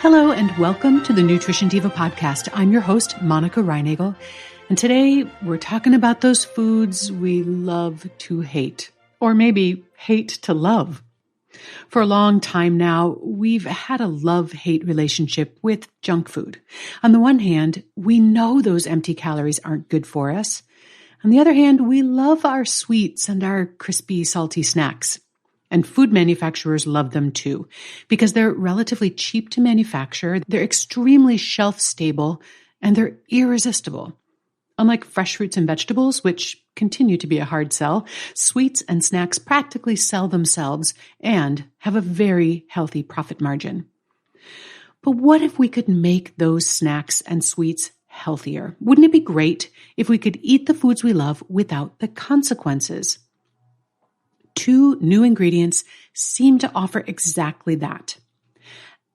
Hello and welcome to the Nutrition Diva podcast. I'm your host, Monica Reinagel, and today we're talking about those foods we love to hate, or maybe hate to love. For a long time now, we've had a love-hate relationship with junk food. On the one hand, we know those empty calories aren't good for us. On the other hand, we love our sweets and our crispy, salty snacks. And food manufacturers love them too, because they're relatively cheap to manufacture, they're extremely shelf-stable, and they're irresistible. Unlike fresh fruits and vegetables, which continue to be a hard sell, sweets and snacks practically sell themselves and have a very healthy profit margin. But what if we could make those snacks and sweets healthier? Wouldn't it be great if we could eat the foods we love without the consequences? Two new ingredients seem to offer exactly that.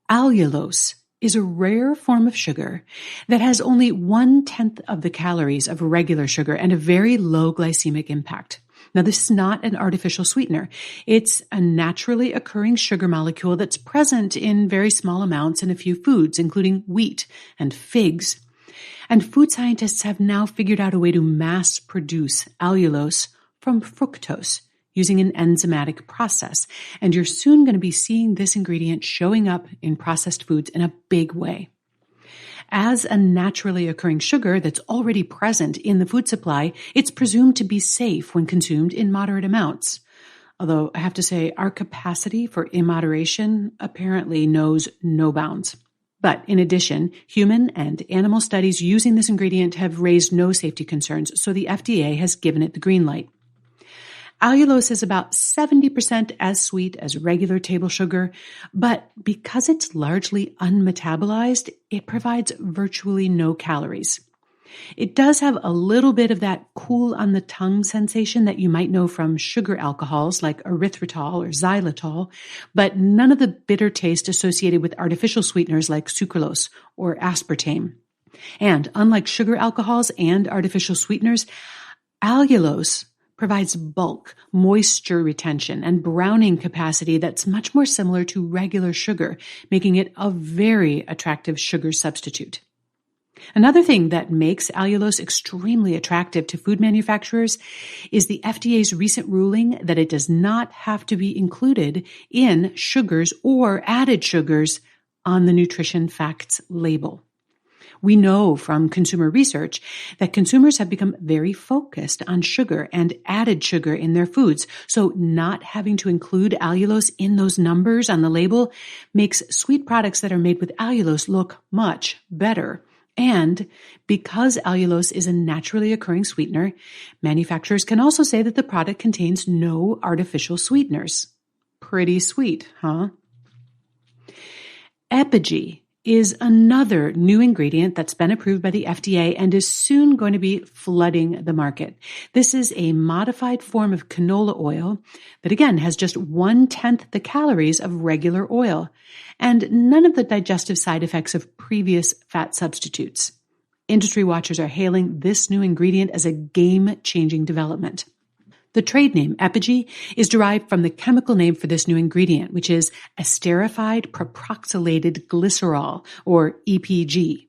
Allulose is a rare form of sugar that has only 1/10 of the calories of regular sugar and a very low glycemic impact. Now, this is not an artificial sweetener. It's a naturally occurring sugar molecule that's present in very small amounts in a few foods, including wheat and figs. And food scientists have now figured out a way to mass produce allulose from fructose using an enzymatic process. And you're soon going to be seeing this ingredient showing up in processed foods in a big way. As a naturally occurring sugar that's already present in the food supply, it's presumed to be safe when consumed in moderate amounts. Although I have to say, our capacity for immoderation apparently knows no bounds. But in addition, human and animal studies using this ingredient have raised no safety concerns, so the FDA has given it the green light. Allulose is about 70% as sweet as regular table sugar, but because it's largely unmetabolized, it provides virtually no calories. It does have a little bit of that cool on the tongue sensation that you might know from sugar alcohols like erythritol or xylitol, but none of the bitter taste associated with artificial sweeteners like sucralose or aspartame. And unlike sugar alcohols and artificial sweeteners, allulose provides bulk, moisture retention, and browning capacity that's much more similar to regular sugar, making it a very attractive sugar substitute. Another thing that makes allulose extremely attractive to food manufacturers is the FDA's recent ruling that it does not have to be included in sugars or added sugars on the nutrition facts label. We know from consumer research that consumers have become very focused on sugar and added sugar in their foods, so not having to include allulose in those numbers on the label makes sweet products that are made with allulose look much better. And because allulose is a naturally occurring sweetener, manufacturers can also say that the product contains no artificial sweeteners. Pretty sweet, huh? Epigee is another new ingredient that's been approved by the FDA and is soon going to be flooding the market. This is a modified form of canola oil that, again, has just 1/10 the calories of regular oil and none of the digestive side effects of previous fat substitutes. Industry watchers are hailing this new ingredient as a game-changing development. The trade name, Epigee, is derived from the chemical name for this new ingredient, which is esterified propoxylated glycerol, or EPG.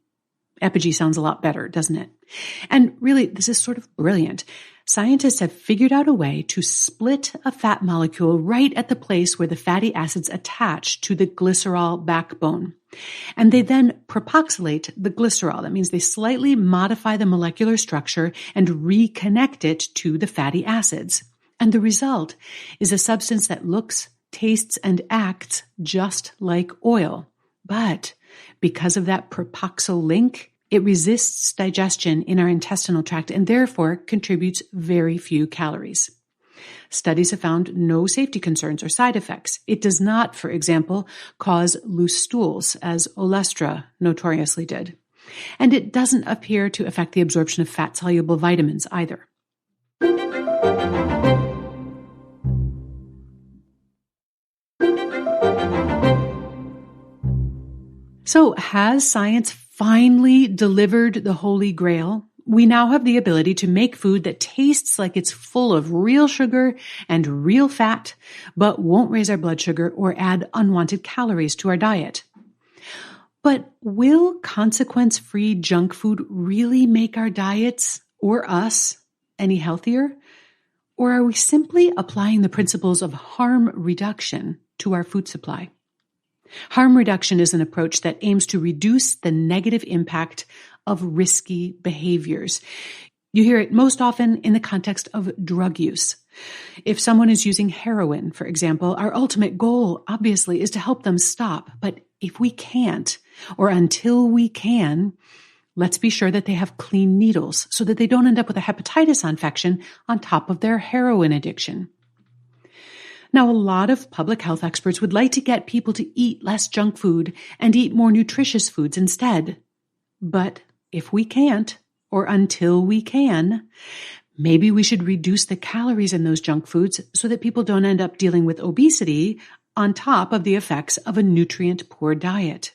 Epigee sounds a lot better, doesn't it? And really, this is sort of brilliant. Scientists have figured out a way to split a fat molecule right at the place where the fatty acids attach to the glycerol backbone. And they then propoxylate the glycerol. That means they slightly modify the molecular structure and reconnect it to the fatty acids. And the result is a substance that looks, tastes, and acts just like oil. But because of that propoxyl link, it resists digestion in our intestinal tract and therefore contributes very few calories. Studies have found no safety concerns or side effects. It does not, for example, cause loose stools, as Olestra notoriously did. And it doesn't appear to affect the absorption of fat-soluble vitamins either. So has science finally delivered the Holy Grail? We now have the ability to make food that tastes like it's full of real sugar and real fat, but won't raise our blood sugar or add unwanted calories to our diet. But will consequence-free junk food really make our diets, or us, any healthier? Or are we simply applying the principles of harm reduction to our food supply? Harm reduction is an approach that aims to reduce the negative impact of risky behaviors. You hear it most often in the context of drug use. If someone is using heroin, for example, our ultimate goal, obviously, is to help them stop. But if we can't, or until we can, let's be sure that they have clean needles so that they don't end up with a hepatitis infection on top of their heroin addiction. Now, a lot of public health experts would like to get people to eat less junk food and eat more nutritious foods instead. But if we can't, or until we can, maybe we should reduce the calories in those junk foods so that people don't end up dealing with obesity on top of the effects of a nutrient-poor diet.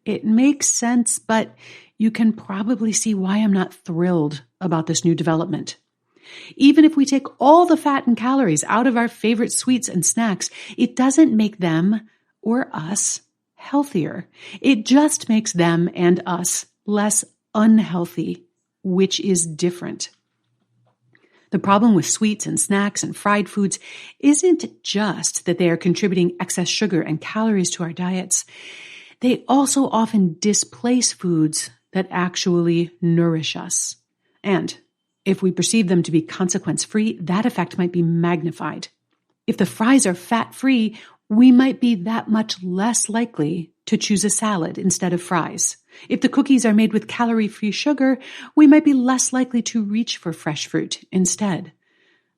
It makes sense, but you can probably see why I'm not thrilled about this new development. Even if we take all the fat and calories out of our favorite sweets and snacks, it doesn't make them, or us, healthier. It just makes them and us less unhealthy, which is different. The problem with sweets and snacks and fried foods isn't just that they are contributing excess sugar and calories to our diets. They also often displace foods that actually nourish us. And if we perceive them to be consequence-free, that effect might be magnified. If the fries are fat-free, we might be that much less likely to choose a salad instead of fries. If the cookies are made with calorie-free sugar, we might be less likely to reach for fresh fruit instead.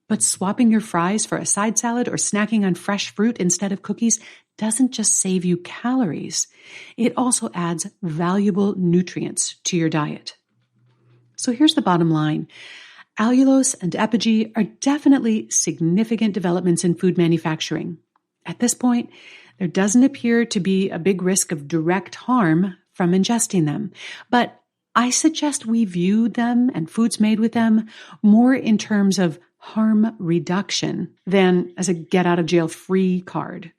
But swapping your fries for a side salad or snacking on fresh fruit instead of cookies doesn't just save you calories. It also adds valuable nutrients to your diet. So here's the bottom line. Allulose and epigee are definitely significant developments in food manufacturing. At this point, there doesn't appear to be a big risk of direct harm from ingesting them, but I suggest we view them and foods made with them more in terms of harm reduction than as a get-out-of-jail-free card.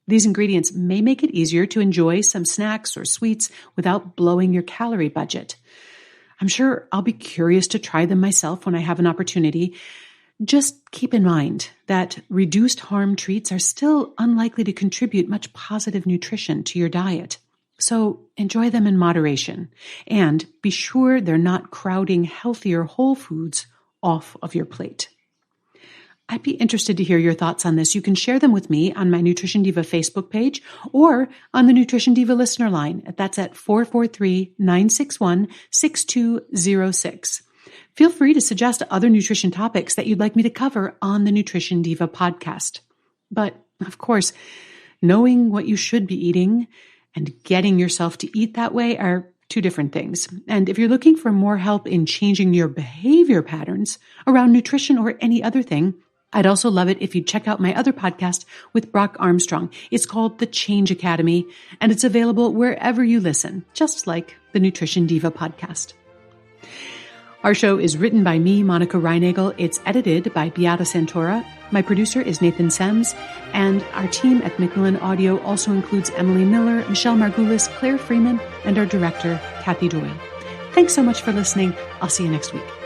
These ingredients may make it easier to enjoy some snacks or sweets without blowing your calorie budget. I'm sure I'll be curious to try them myself when I have an opportunity. Just keep in mind that reduced harm treats are still unlikely to contribute much positive nutrition to your diet. So enjoy them in moderation and be sure they're not crowding healthier whole foods off of your plate. I'd be interested to hear your thoughts on this. You can share them with me on my Nutrition Diva Facebook page or on the Nutrition Diva listener line. That's at 443-961-6206. Feel free to suggest other nutrition topics that you'd like me to cover on the Nutrition Diva podcast. But, of course, knowing what you should be eating and getting yourself to eat that way are two different things. And if you're looking for more help in changing your behavior patterns around nutrition or any other thing, I'd also love it if you'd check out my other podcast with Brock Armstrong. It's called The Change Academy, and it's available wherever you listen, just like the Nutrition Diva podcast. Our show is written by me, Monica Reinagel. It's edited by Beata Santora. My producer is Nathan Sems, and our team at Macmillan Audio also includes Emily Miller, Michelle Margulis, Claire Freeman, and our director, Kathy Doyle. Thanks so much for listening. I'll see you next week.